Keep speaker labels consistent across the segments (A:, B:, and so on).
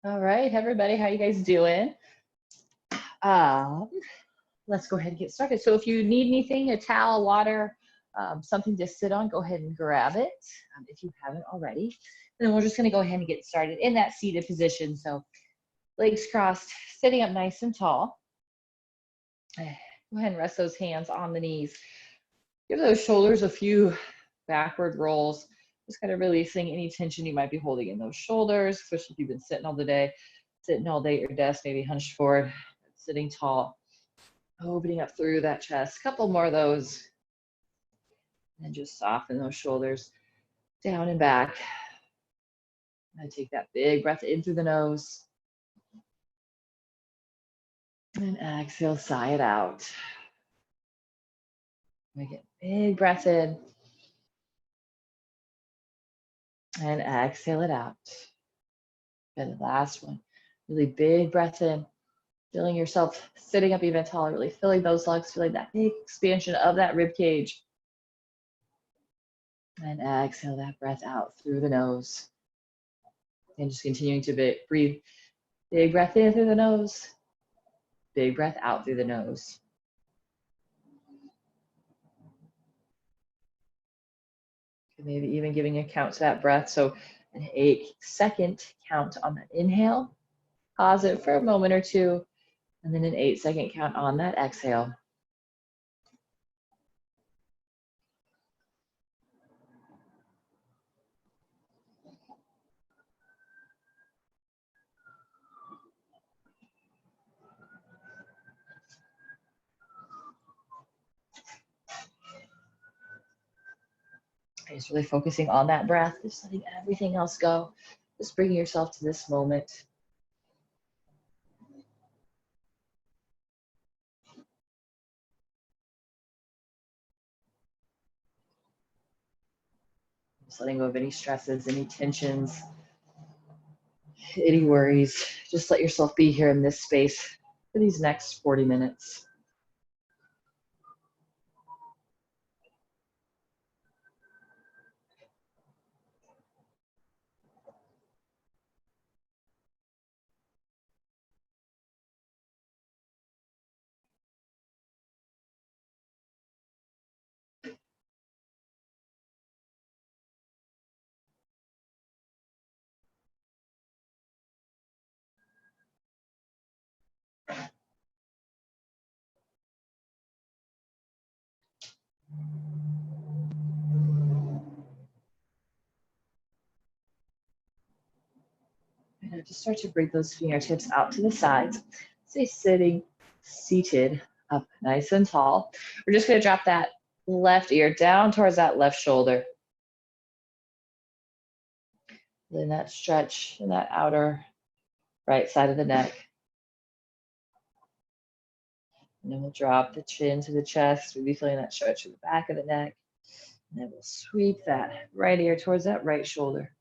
A: All right, everybody, how you guys doing? Um, let's go ahead and get started. So if you need anything, a towel, water, something to sit on, go ahead and grab it if you haven't already. And then we're just gonna go ahead and get started in that seated position. So legs crossed, sitting up nice and tall. Go ahead and rest those hands on the knees. Give those shoulders a few backward rolls. Just kind of releasing any tension you might be holding in those shoulders, especially if you've been sitting all the day, sitting all day at your desk, maybe hunched forward, sitting tall, opening up through that chest. A couple more of those. And just soften those shoulders down and back. And take that big breath in through the nose. And exhale, sigh it out. Make it big breath in. And exhale it out. And the last one. Really big breath in. Feeling yourself sitting up even taller, really filling those legs, feeling that big expansion of that rib cage. And exhale that breath out through the nose. And just continuing to breathe. Big breath in through the nose. Big breath out through the nose. Maybe even giving a count to that breath. So an 8-second count on that inhale. Pause it for a moment or two. And then an 8-second count on that exhale. Just really focusing on that breath, just letting everything else go. Just bringing yourself to this moment. Just letting go of any stresses, any tensions, any worries. Just let yourself be here in this space for these next 40 minutes. And just start to bring those fingertips out to the sides. Stay sitting, seated, up nice and tall. We're just gonna drop that left ear down towards that left shoulder. Then that stretch in that outer right side of the neck. And then we'll drop the chin to the chest. We'll be feeling that stretch in the back of the neck. And then we'll sweep that right ear towards that right shoulder.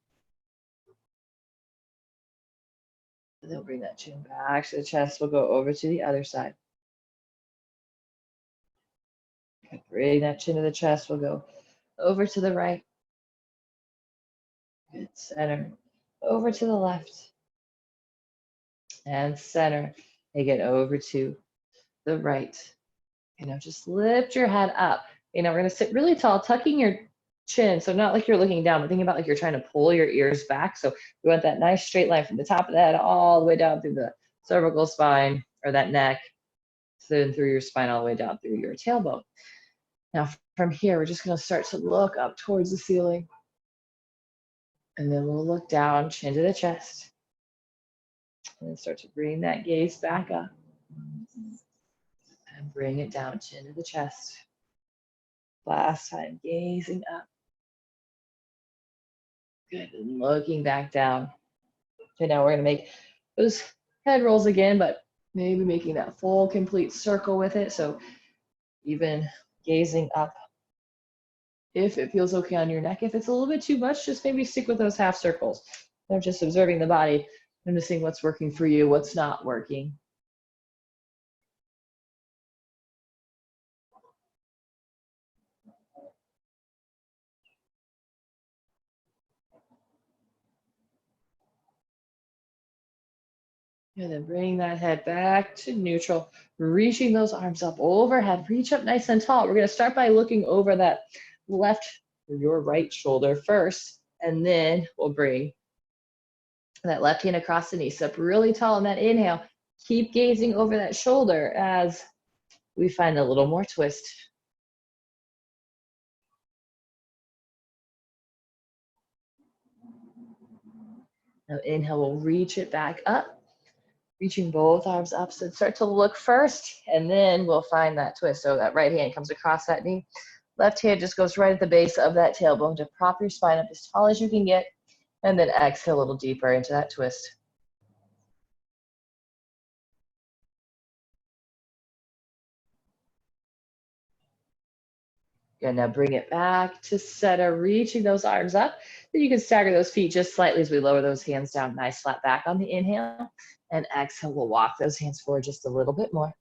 A: And then we'll bring that chin back to the chest. We'll go over to the other side. Bring that chin to the chest. We'll go over to the right. Good. Center. Over to the left. And center. Again, over to the right. Just lift your head up. We're gonna sit really tall, tucking your chin. So not like you're looking down, but thinking about like you're trying to pull your ears back. So we want that nice straight line from the top of the head all the way down through the cervical spine or that neck, then through your spine all the way down through your tailbone. Now from here, we're just gonna start to look up towards the ceiling. And then we'll look down, chin to the chest. And then start to bring that gaze back up. And bring it down, chin to the chest. Last time, gazing up. Good, and looking back down. Okay, now we're gonna make those head rolls again, but maybe making that full, complete circle with it. So even gazing up, if it feels okay on your neck. If it's a little bit too much, just maybe stick with those half circles. They're just observing the body, noticing what's working for you, what's not working. And then bring that head back to neutral, reaching those arms up overhead. Reach up nice and tall. We're going to start by looking over that left or your right shoulder first, and then we'll bring that left hand across the knee. Sit up really tall on that inhale. Keep gazing over that shoulder as we find a little more twist. Now inhale, we'll reach it back up, reaching both arms up. So start to look first, and then we'll find that twist. So that right hand comes across that knee. Left hand just goes right at the base of that tailbone to prop your spine up as tall as you can get, and then exhale a little deeper into that twist. Good, now bring it back to center, reaching those arms up. Then you can stagger those feet just slightly as we lower those hands down. Nice flat back on the inhale, and exhale, we'll walk those hands forward just a little bit more.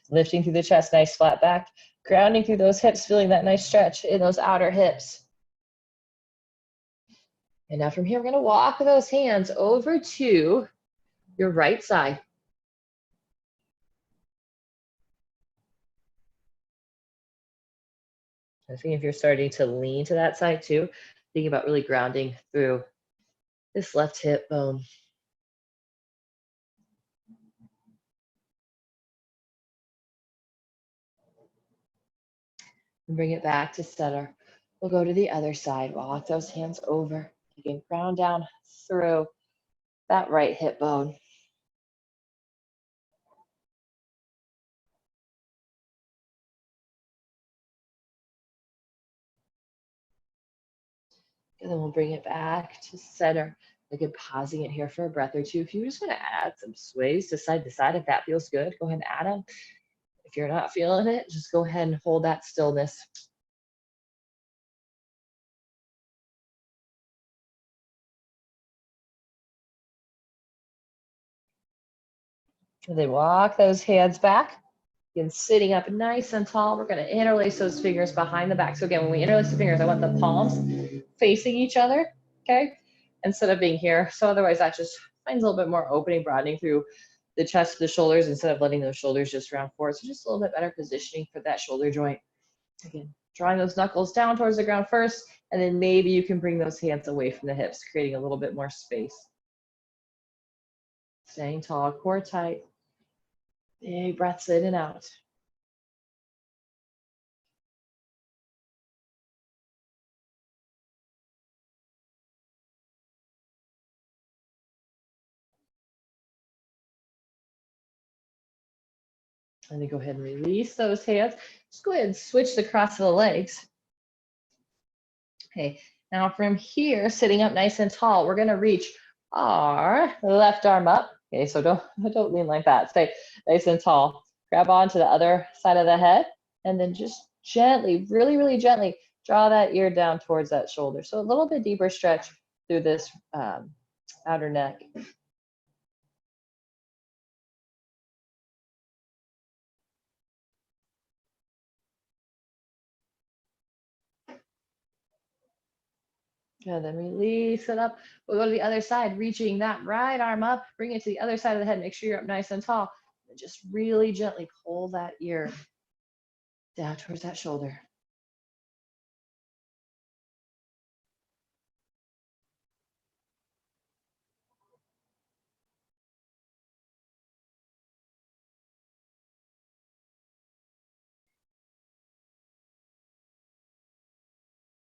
A: Lifting through the chest, nice flat back. Grounding through those hips, feeling that nice stretch in those outer hips. And now from here, we're gonna walk those hands over to your right side. I think if you're starting to lean to that side too, think about really grounding through this left hip bone. And bring it back to center. We'll go to the other side. Walk those hands over. Again, ground down through that right hip bone. And then we'll bring it back to center. Again, pausing it here for a breath or two. If you just want to add some sways to side, if that feels good, go ahead and add them. If you're not feeling it, just go ahead and hold that stillness. And then walk those hands back. Again, sitting up nice and tall. We're going to interlace those fingers behind the back. So again, when we interlace the fingers, I want the palms facing each other, okay? Instead of being here. So otherwise that just finds a little bit more opening, broadening through the chest, the shoulders, instead of letting those shoulders just round forward. So just a little bit better positioning for that shoulder joint. Again, drawing those knuckles down towards the ground first, and then maybe you can bring those hands away from the hips, creating a little bit more space. Staying tall, core tight. Big breaths in and out. And then go ahead and release those hands. Just go ahead and switch the cross of the legs. Okay, now from here, sitting up nice and tall, we're gonna reach our left arm up. Okay, so don't lean like that. Stay nice and tall. Grab onto the other side of the head, and then just gently, really, really gently, draw that ear down towards that shoulder. So a little bit deeper stretch through this outer neck. And then release it up. We'll go to the other side, reaching that right arm up, bring it to the other side of the head. Make sure you're up nice and tall. And just really gently pull that ear down towards that shoulder.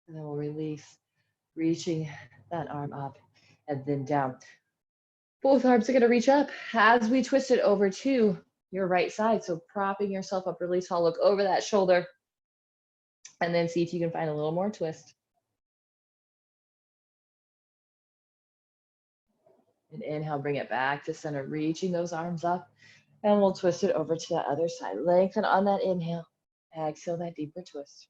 A: And then we'll release, reaching that arm up and then down. Both arms are going to reach up as we twist it over to your right side. So propping yourself up really tall, look over that shoulder, and then see if you can find a little more twist. And inhale, bring it back to center, reaching those arms up. And we'll twist it over to the other side. Lengthen on that inhale. Exhale that deeper twist.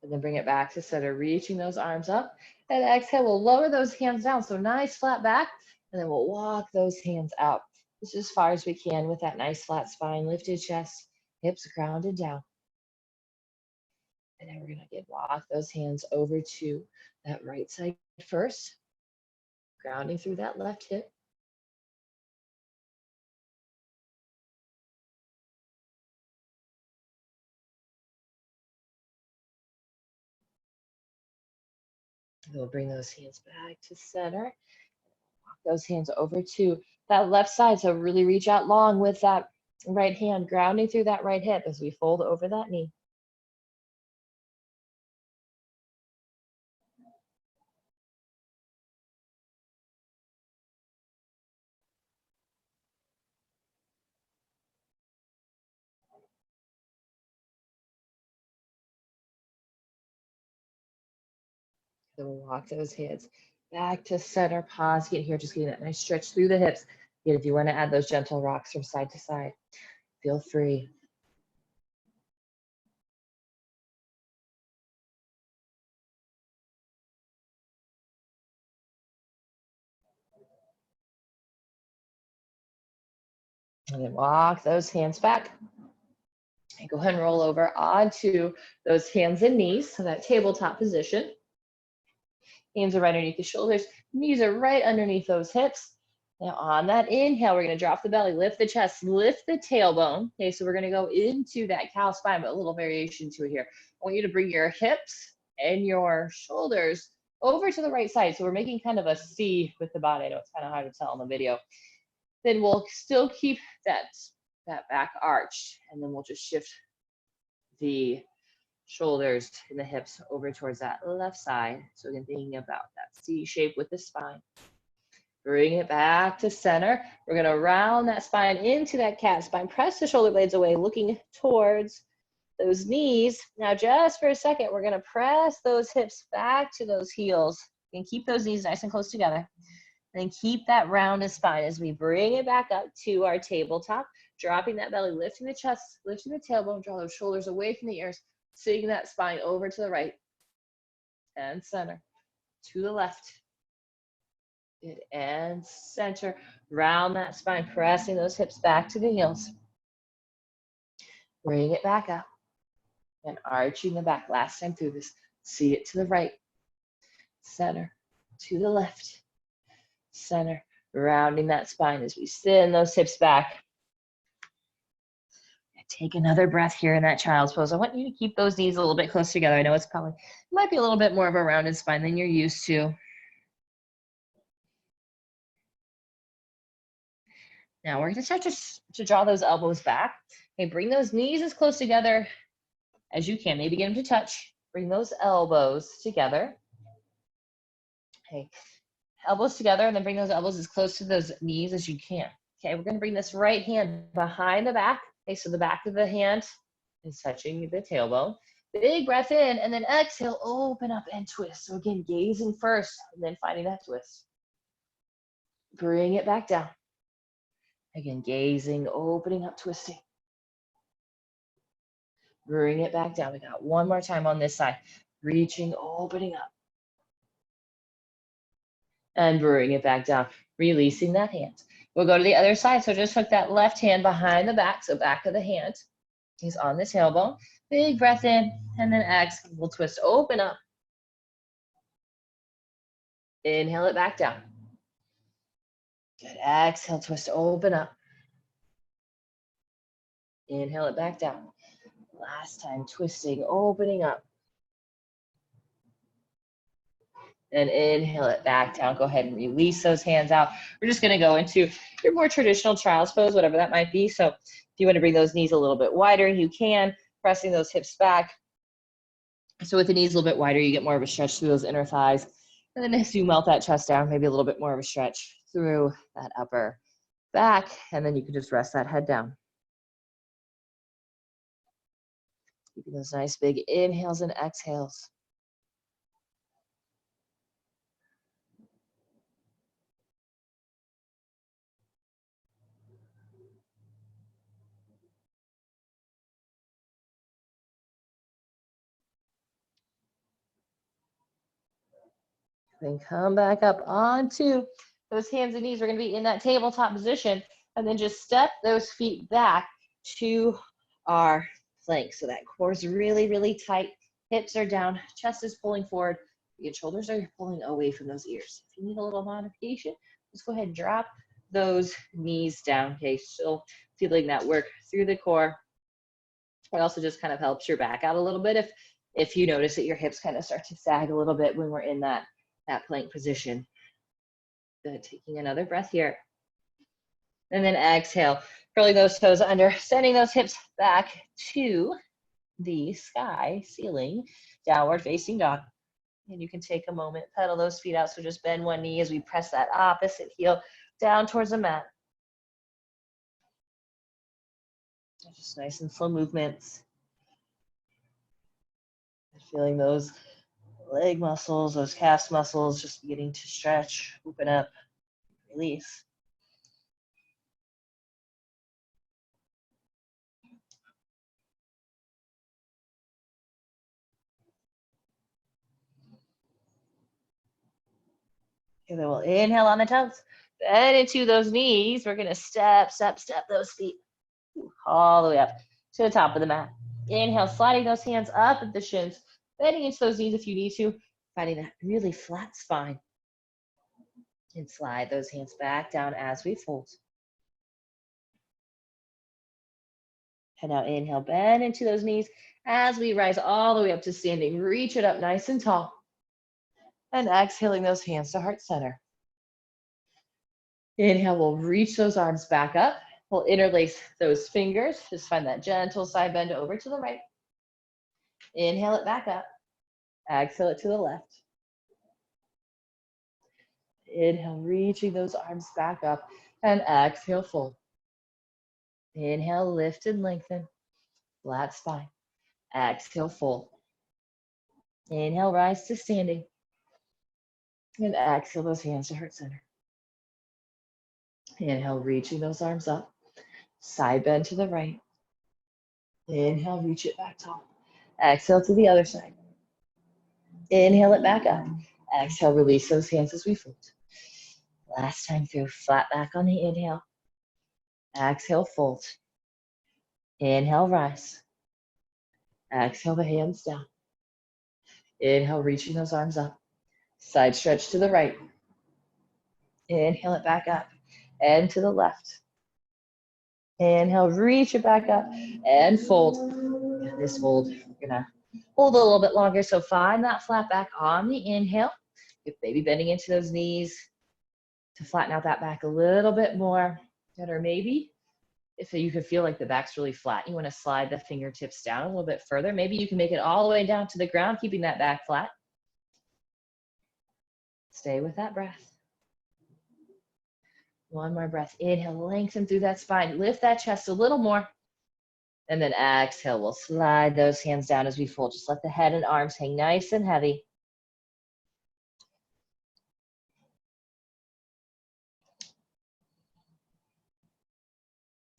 A: And then bring it back to center, reaching those arms up. And exhale, we'll lower those hands down. So nice flat back. And then we'll walk those hands out just as far as we can with that nice flat spine, lifted chest, hips grounded down. And then we're gonna walk those hands over to that right side first, grounding through that left hip. We'll bring those hands back to center. Walk those hands over to that left side. So really reach out long with that right hand, grounding through that right hip as we fold over that knee. Then we'll walk those hands back to center. Pause. Get here. Just getting that nice stretch through the hips. Again, if you want to add those gentle rocks from side to side, feel free. And then walk those hands back. And go ahead and roll over onto those hands and knees, so that tabletop position. Hands are right underneath the shoulders, knees are right underneath those hips. Now on that inhale, we're gonna drop the belly, lift the chest, lift the tailbone. Okay, so we're gonna go into that cow spine, but a little variation to it here. I want you to bring your hips and your shoulders over to the right side. So we're making kind of a C with the body. I know it's kind of hard to tell in the video. Then we'll still keep that back arched, and then we'll just shift the shoulders and the hips over towards that left side. So again, thinking about that C shape with the spine. Bring it back to center. We're gonna round that spine into that cat spine. Press the shoulder blades away, looking towards those knees. Now just for a second, we're gonna press those hips back to those heels and keep those knees nice and close together. And then keep that rounded spine as we bring it back up to our tabletop, dropping that belly, lifting the chest, lifting the tailbone, draw those shoulders away from the ears, sitting that spine over to the right and center, to the left. Good, and center. Round that spine, pressing those hips back to the heels. Bring it back up and arching the back. Last time through this, see it to the right, center, to the left, center. Rounding that spine as we send those hips back. Take another breath here in that child's pose. I want you to keep those knees a little bit close together. I know it might be a little bit more of a rounded spine than you're used to. Now we're going to start to draw those elbows back. Okay, bring those knees as close together as you can. Maybe get them to touch. Bring those elbows together. Okay, elbows together, and then bring those elbows as close to those knees as you can. Okay, we're going to bring this right hand behind the back. Okay, so the back of the hand is touching the tailbone. Big breath in, and then exhale, open up and twist. So again, gazing first, and then finding that twist. Bring it back down. Again, gazing, opening up, twisting. Bring it back down. We got one more time on this side. Reaching, opening up. And bring it back down, releasing that hand. We'll go to the other side. So just hook that left hand behind the back, so back of the hand. He's on the tailbone. Big breath in, and then exhale. We'll twist, open up. Inhale it back down. Good, exhale, twist, open up. Inhale it back down. Last time, twisting, opening up. And inhale it back down. Go ahead and release those hands out. We're just gonna go into your more traditional child's pose, whatever that might be. So if you want to bring those knees a little bit wider, you can, pressing those hips back. So with the knees a little bit wider, you get more of a stretch through those inner thighs. And then as you melt that chest down, maybe a little bit more of a stretch through that upper back. And then you can just rest that head down. Keeping those nice big inhales and exhales. Then come back up onto those hands and knees. We're going to be in that tabletop position, and then just step those feet back to our plank. So that core is really, really tight. hips are down, chest is pulling forward, your shoulders are pulling away from those ears. If you need a little modification, just go ahead and drop those knees down. Okay, still feeling that work through the core. It also just kind of helps your back out a little bit if you notice that your hips kind of start to sag a little bit when we're in that plank position. Good, taking another breath here. And then exhale, curling those toes under, sending those hips back to the sky, ceiling, downward facing dog. And you can take a moment, pedal those feet out. So just bend one knee as we press that opposite heel down towards the mat. Just nice and slow movements. Feeling those leg muscles, those calf muscles just beginning to stretch, open up, release. Okay, then we'll inhale on the toes, bend into those knees. We're gonna step those feet all the way up to the top of the mat. Inhale, sliding those hands up at the shins, bending into those knees if you need to, finding that really flat spine. And slide those hands back down as we fold. And now inhale, bend into those knees as we rise all the way up to standing. Reach it up nice and tall. And exhaling those hands to heart center. Inhale, we'll reach those arms back up. We'll interlace those fingers. Just find that gentle side bend over to the right. Inhale it back up. Exhale it to the left. Inhale, reaching those arms back up. And exhale, fold. Inhale, lift and lengthen. Flat spine. Exhale, fold. Inhale, rise to standing. And exhale those hands to heart center. Inhale, reaching those arms up. Side bend to the right. Inhale, reach it back tall. Exhale to the other side. Inhale it back up. Exhale, release those hands as we fold. Last time through, flat back on the inhale. Exhale, fold. Inhale, rise. Exhale the hands down. Inhale, reaching those arms up. Side stretch to the right. Inhale it back up and to the left. Inhale, reach it back up and fold. And this fold, we're gonna hold a little bit longer. So find that flat back on the inhale. If maybe bending into those knees to flatten out that back a little bit more. Or maybe if you can feel like the back's really flat, you want to slide the fingertips down a little bit further. Maybe you can make it all the way down to the ground, keeping that back flat. Stay with that breath. One more breath. Inhale, lengthen through that spine. Lift that chest a little more. And then exhale, we'll slide those hands down as we fold. Just let the head and arms hang nice and heavy.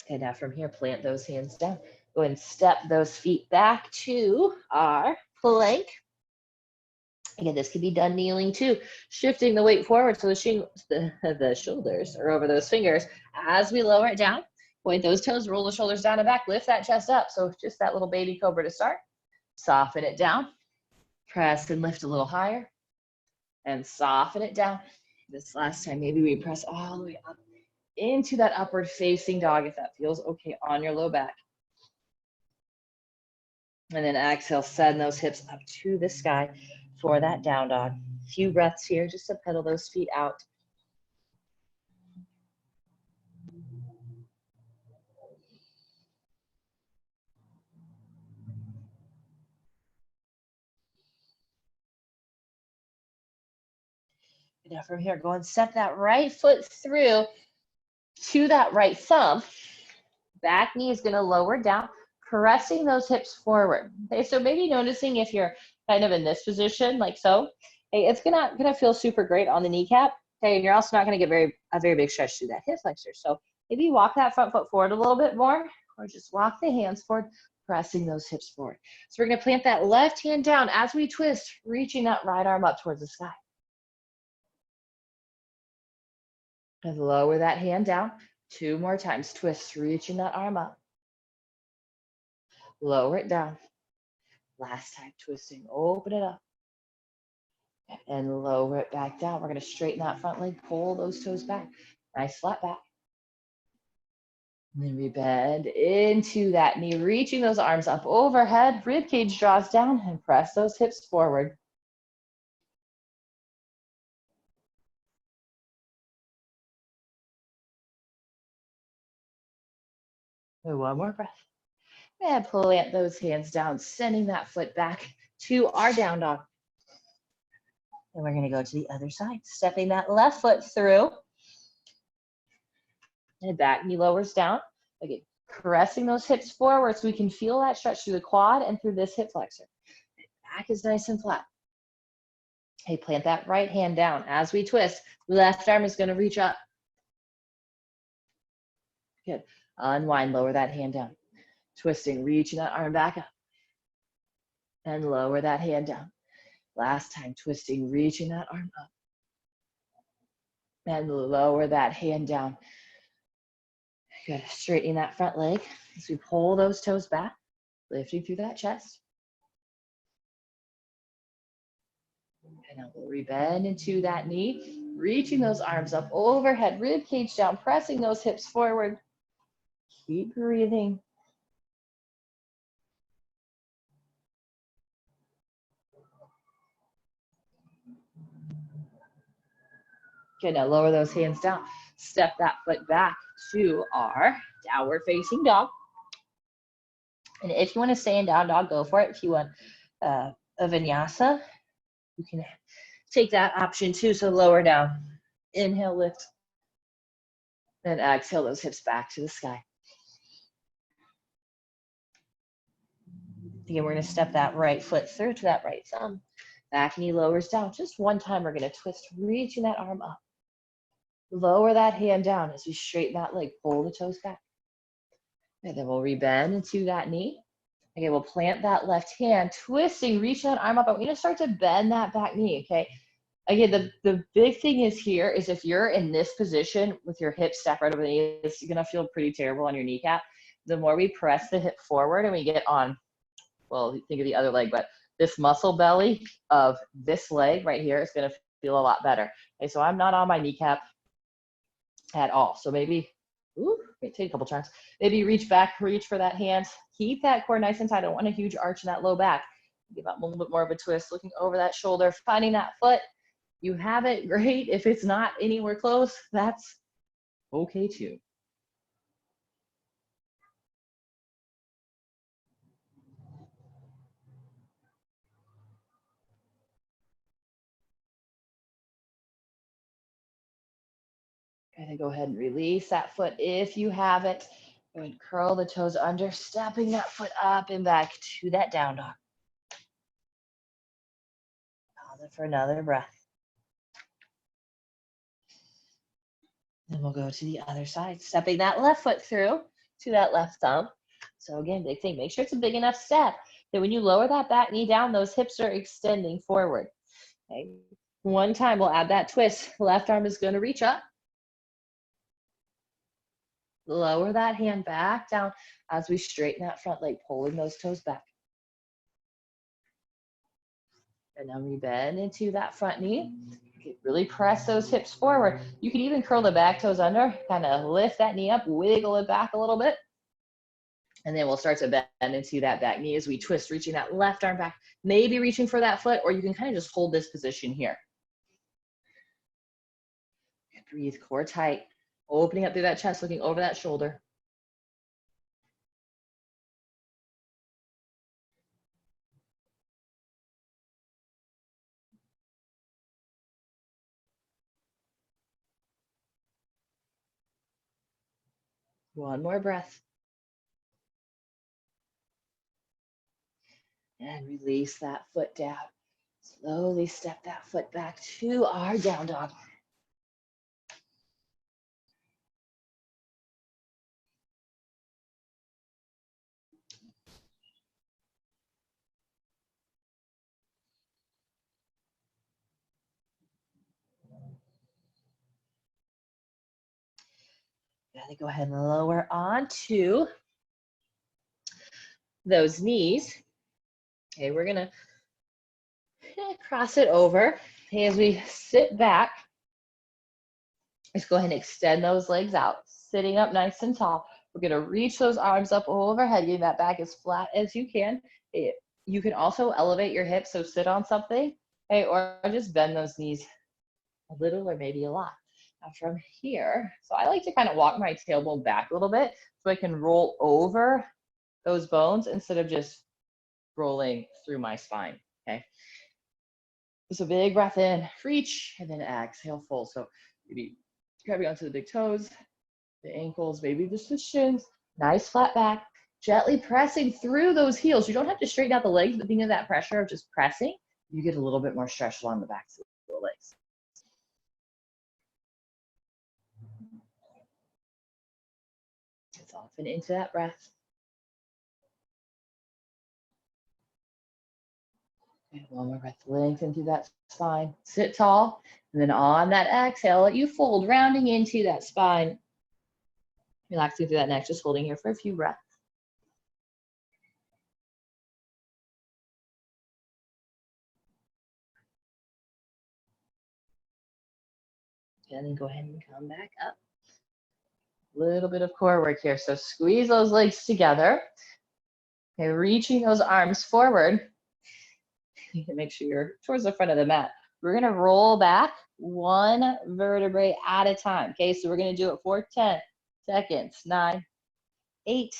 A: And now from here, plant those hands down. Go ahead and step those feet back to our plank. Again, this can be done kneeling too. Shifting the weight forward so the shoulders are over those fingers. As we lower it down, point those toes, roll the shoulders down and back, lift that chest up. So just that little baby cobra to start. Soften it down. Press and lift a little higher. And soften it down. This last time, maybe we press all the way up into that upward facing dog if that feels okay on your low back. And then exhale, send those hips up to the sky for that down dog. A few breaths here just to pedal those feet out. Now from here, go and step that right foot through to that right thumb. Back knee is going to lower down, pressing those hips forward. Okay, so maybe noticing if you're kind of in this position, like so. Okay, it's gonna feel super great on the kneecap. Okay, and you're also not going to get a very big stretch through that hip flexor. So maybe walk that front foot forward a little bit more, or just walk the hands forward, pressing those hips forward. So we're going to plant that left hand down as we twist, reaching that right arm up towards the sky. And lower that hand down. 2 more times. Twist, reaching that arm up. Lower it down. Last time, twisting, open it up and lower it back down. We're gonna straighten that front leg, pull those toes back. Nice flat back. And then we bend into that knee, reaching those arms up overhead, rib cage draws down, and press those hips forward. And one more breath. And plant those hands down, sending that foot back to our down dog. And we're gonna go to the other side, stepping that left foot through. And back knee lowers down. Again, pressing those hips forward so we can feel that stretch through the quad and through this hip flexor. Back is nice and flat. Hey, plant that right hand down. As we twist, left arm is gonna reach up. Good. Unwind, lower that hand down. Twisting, reaching that arm back up. And lower that hand down. Last time, twisting, reaching that arm up. And lower that hand down. Good. Straightening that front leg as we pull those toes back, lifting through that chest. And now we'll rebend into that knee, reaching those arms up overhead, rib cage down, pressing those hips forward. Keep breathing. Good, now lower those hands down. Step that foot back to our downward facing dog. And if you want to stay in down dog, go for it. If you want a vinyasa, you can take that option too. So lower down, inhale, lift, then exhale those hips back to the sky. Again, we're going to step that right foot through to that right thumb. Back knee lowers down. Just one time, we're going to twist, reaching that arm up. Lower that hand down as we straighten that leg, pull the toes back. And then we'll rebend into that knee. Okay, we'll plant that left hand, twisting, reach that arm up. I'm going to start to bend that back knee, okay? Again, the big thing is here is if you're in this position with your hips stacked right over the knee, it's going to feel pretty terrible on your kneecap. The more we press the hip forward and we get on, well, think of the other leg, but this muscle belly of this leg right here is going to feel a lot better. Okay, so I'm not on my kneecap at all. So maybe, take a couple times. Maybe reach back, reach for that hand. Keep that core nice and tight. I don't want a huge arch in that low back. Give that a little bit more of a twist, looking over that shoulder, finding that foot. You have it, great. If it's not anywhere close, that's okay too. And then go ahead and release that foot if you have it. Go ahead and curl the toes under, stepping that foot up and back to that down dog. Pause it for another breath. Then we'll go to the other side, stepping that left foot through to that left thumb. So again, big thing, make sure it's a big enough step that when you lower that back knee down, those hips are extending forward. Okay. One time, we'll add that twist. Left arm is going to reach up. Lower that hand back down as we straighten that front leg, pulling those toes back. And then we bend into that front knee. Really press those hips forward. You can even curl the back toes under, kind of lift that knee up, wiggle it back a little bit. And then we'll start to bend into that back knee as we twist, reaching that left arm back, maybe reaching for that foot, or you can kind of just hold this position here. Breathe, core tight, opening up through that chest, looking over that shoulder. One more breath. And release that foot down. Slowly step that foot back to our down dog. Gotta go ahead and lower onto those knees. Okay, we're gonna cross it over. Okay, as we sit back, let's go ahead and extend those legs out, sitting up nice and tall. We're gonna reach those arms up overhead, getting that back as flat as you can. You can also elevate your hips, so sit on something, okay, or just bend those knees a little or maybe a lot. Now from here, so I like to kind of walk my tailbone back a little bit so I can roll over those bones instead of just rolling through my spine, okay? So big breath in, reach, and then exhale, fold. So maybe grabbing onto the big toes, the ankles, maybe just the shins, nice flat back, gently pressing through those heels. You don't have to straighten out the legs, but think of that pressure of just pressing. You get a little bit more stretch along the backs of the legs. Soften into that breath. And one more breath, lengthen through that spine. Sit tall, and then on that exhale, let you fold, rounding into that spine. Relaxing through that neck, just holding here for a few breaths. And then go ahead and come back up. A little bit of core work here. So squeeze those legs together. Okay, reaching those arms forward. You can make sure you're towards the front of the mat. We're gonna roll back one vertebrae at a time. Okay, so we're gonna do it for 10 seconds. 9, 8,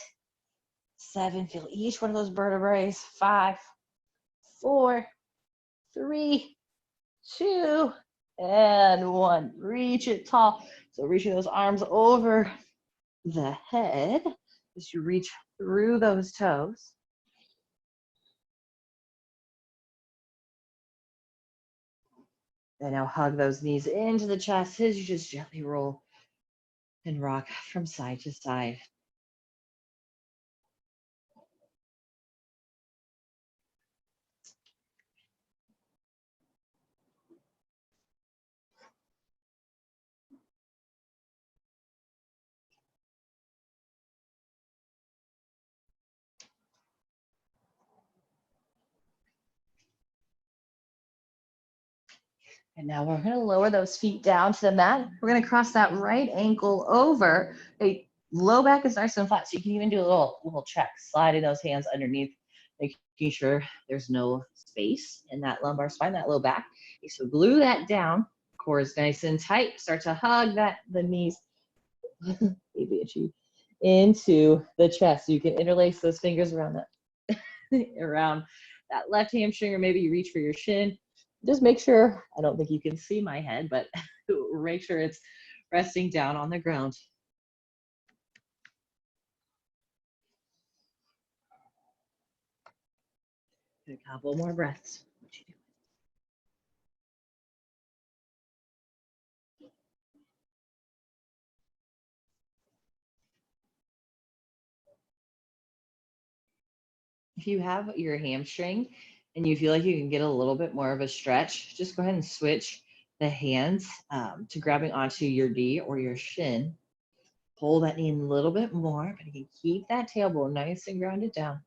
A: 7. Feel each one of those vertebrae. 5, 4, 3, 2, and 1. Reach it tall. So reaching those arms over the head as you reach through those toes. And now hug those knees into the chest as you just gently roll and rock from side to side. And now we're going to lower those feet down to the mat. We're going to cross that right ankle over. Okay, low back is nice and flat, so you can even do a little check, sliding those hands underneath, making sure there's no space in that lumbar spine, that low back. Okay, so glue that down. Core is nice and tight. Start to hug the knees into the chest. You can interlace those fingers around that around that left hamstring, or maybe you reach for your shin. Just make sure, I don't think you can see my head, but make sure it's resting down on the ground. A couple more breaths. If you have your hamstring and you feel like you can get a little bit more of a stretch, just go ahead and switch the hands to grabbing onto your knee or your shin. Pull that knee in a little bit more, but you can keep that tailbone nice and grounded down.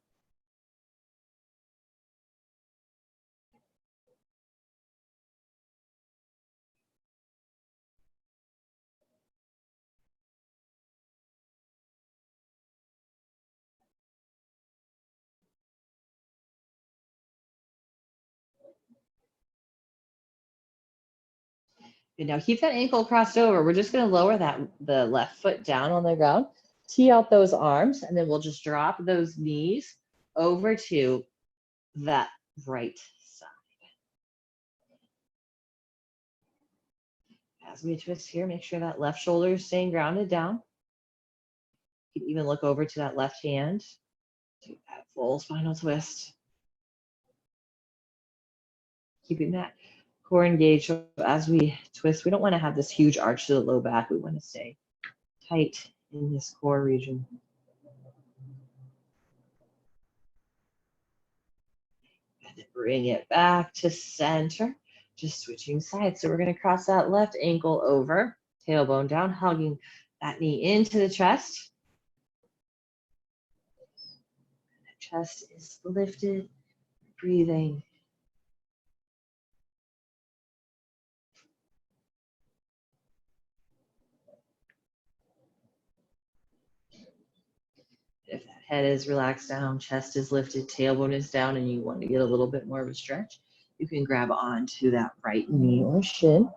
A: And now keep that ankle crossed over. We're just going to lower the left foot down on the ground, tee out those arms, and then we'll just drop those knees over to that right side. As we twist here, make sure that left shoulder is staying grounded down. You can even look over to that left hand. Do that full spinal twist. Keeping that core engaged as we twist. We don't want to have this huge arch to the low back. We want to stay tight in this core region. And then bring it back to center. Just switching sides. So we're going to cross that left ankle over, tailbone down, hugging that knee into the chest. The chest is lifted. breathing. If that head is relaxed down, chest is lifted, tailbone is down, and you want to get a little bit more of a stretch, you can grab onto that right knee or shin.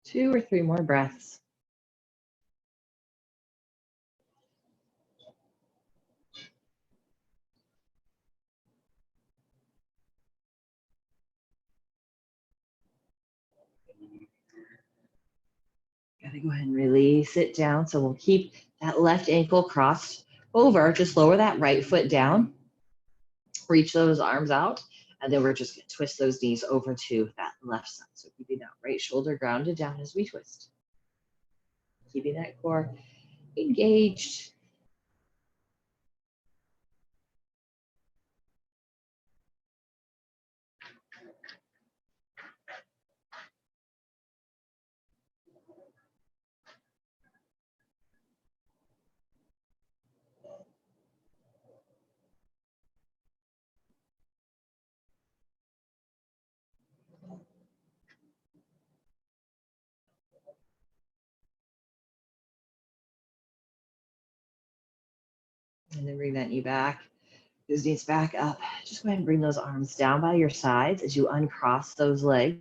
A: Two or three more breaths. Gotta go ahead and release it down. So we'll keep that left ankle crossed over. Just lower that right foot down. Reach those arms out. And then we're just going to twist those knees over to that left side. So keeping that right shoulder grounded down as we twist. Keeping that core engaged. And then bring that knee back. Those knees back up. Just go ahead and bring those arms down by your sides as you uncross those legs.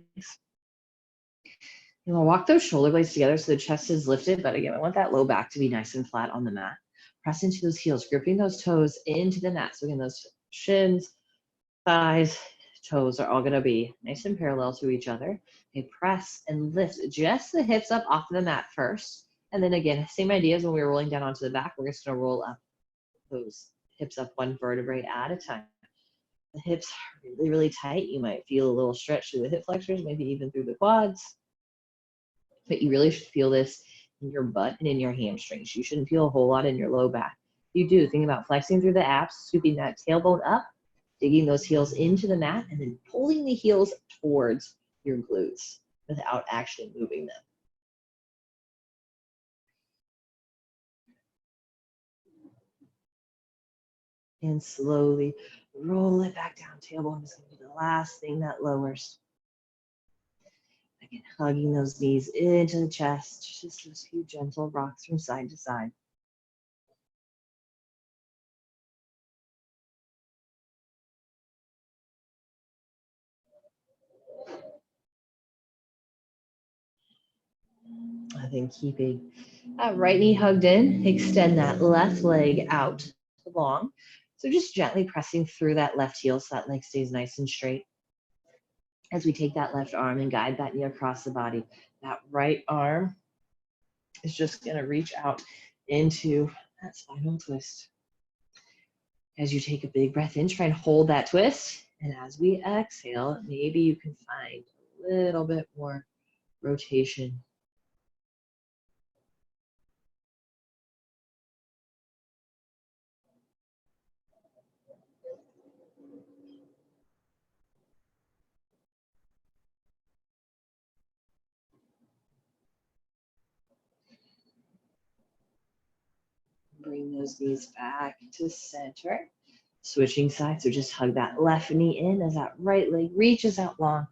A: And we'll walk those shoulder blades together so the chest is lifted. But again, I want that low back to be nice and flat on the mat. Press into those heels, gripping those toes into the mat. So again, those shins, thighs, toes are all going to be nice and parallel to each other. Okay, press and lift just the hips up off of the mat first. And then again, same idea as when we were rolling down onto the back. We're just going to roll up those hips up one vertebrae at a time. The hips are really, really tight. You might feel a little stretch through the hip flexors, maybe even through the quads. But you really should feel this in your butt and in your hamstrings. You shouldn't feel a whole lot in your low back. You do, think about flexing through the abs, scooping that tailbone up, digging those heels into the mat, and then pulling the heels towards your glutes without actually moving them. And slowly roll it back down. Tailbone is going to be the last thing that lowers. Again, hugging those knees into the chest. Just those few gentle rocks from side to side. And then keeping that right knee hugged in, extend that left leg out long. So just gently pressing through that left heel so that leg stays nice and straight. As we take that left arm and guide that knee across the body, that right arm is just going to reach out into that spinal twist. As you take a big breath in, try and hold that twist. And as we exhale, maybe you can find a little bit more rotation. Bring those knees back to center. Switching sides, so just hug that left knee in as that right leg reaches out long.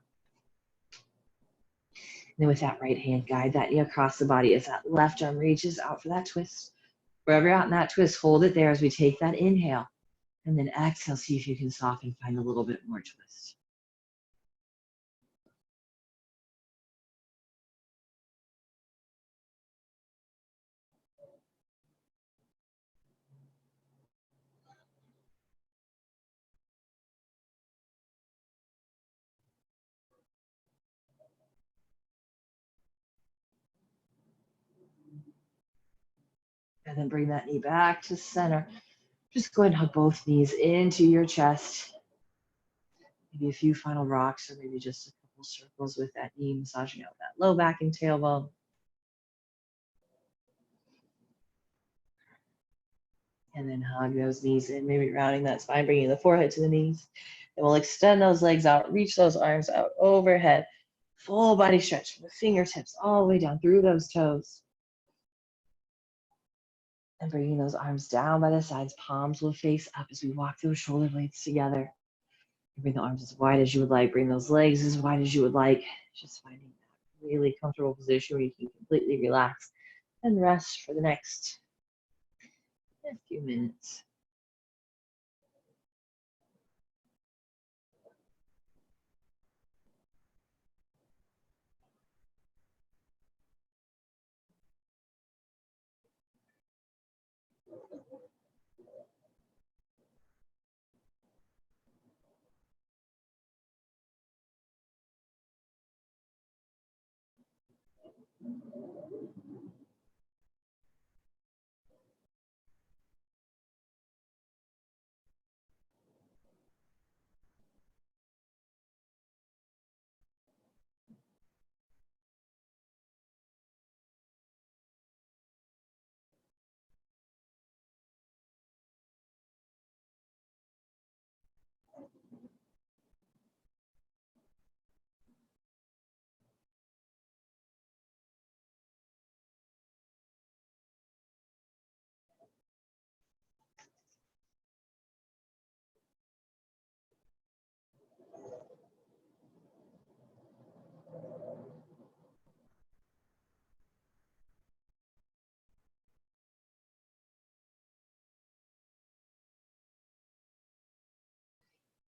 A: And then with that right hand, guide that knee across the body as that left arm reaches out for that twist. Wherever you're out in that twist, hold it there as we take that inhale. And then exhale, see if you can soften, find a little bit more twist. And then bring that knee back to center. Just go ahead and hug both knees into your chest. Maybe a few final rocks or maybe just a couple circles with that knee, massaging out that
B: low back and tailbone. And then hug those knees in, maybe rounding that spine, bringing the forehead to the knees. And we'll extend those legs out, reach those arms out overhead. Full body stretch from the fingertips all the way down through those toes. And bringing those arms down by the sides, palms will face up as we walk those shoulder blades together. Bring the arms as wide as you would like. Bring those legs as wide as you would like. Just finding that really comfortable position where you can completely relax and rest for the next few minutes.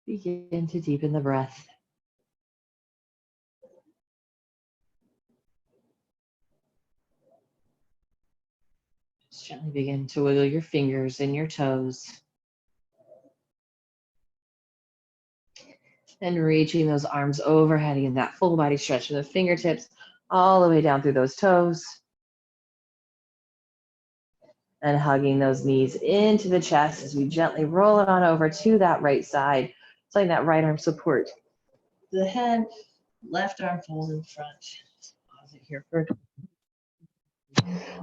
B: Begin to deepen the breath. Just gently begin to wiggle your fingers and your toes. And reaching those arms overhead in that full body stretch from the fingertips all the way down through those toes. And hugging those knees into the chest as we gently roll it on over to that right side. It's letting that right arm support the head, left arm folds in front. Just pause it here for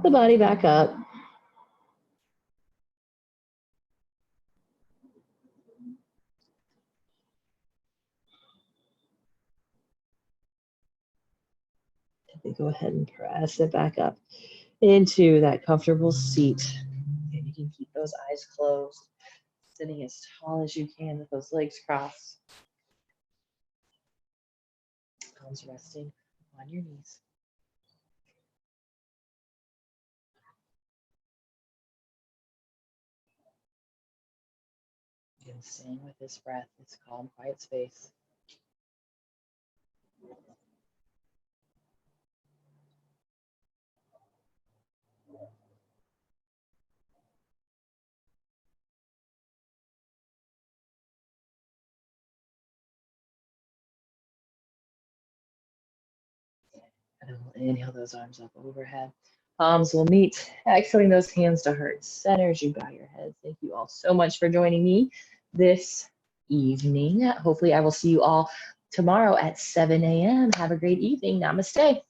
B: the body back up. Go ahead and press it back up into that comfortable seat. And you can keep those eyes closed, sitting as tall as you can with those legs crossed. Palms resting on your knees. And staying with this breath, this calm, quiet space. And we'll inhale those arms up overhead. Palms will meet. Exhaling those hands to heart center as you bow your head. Thank you all so much for joining me this evening. Hopefully I will see you all tomorrow at 7 a.m. Have a great evening. Namaste.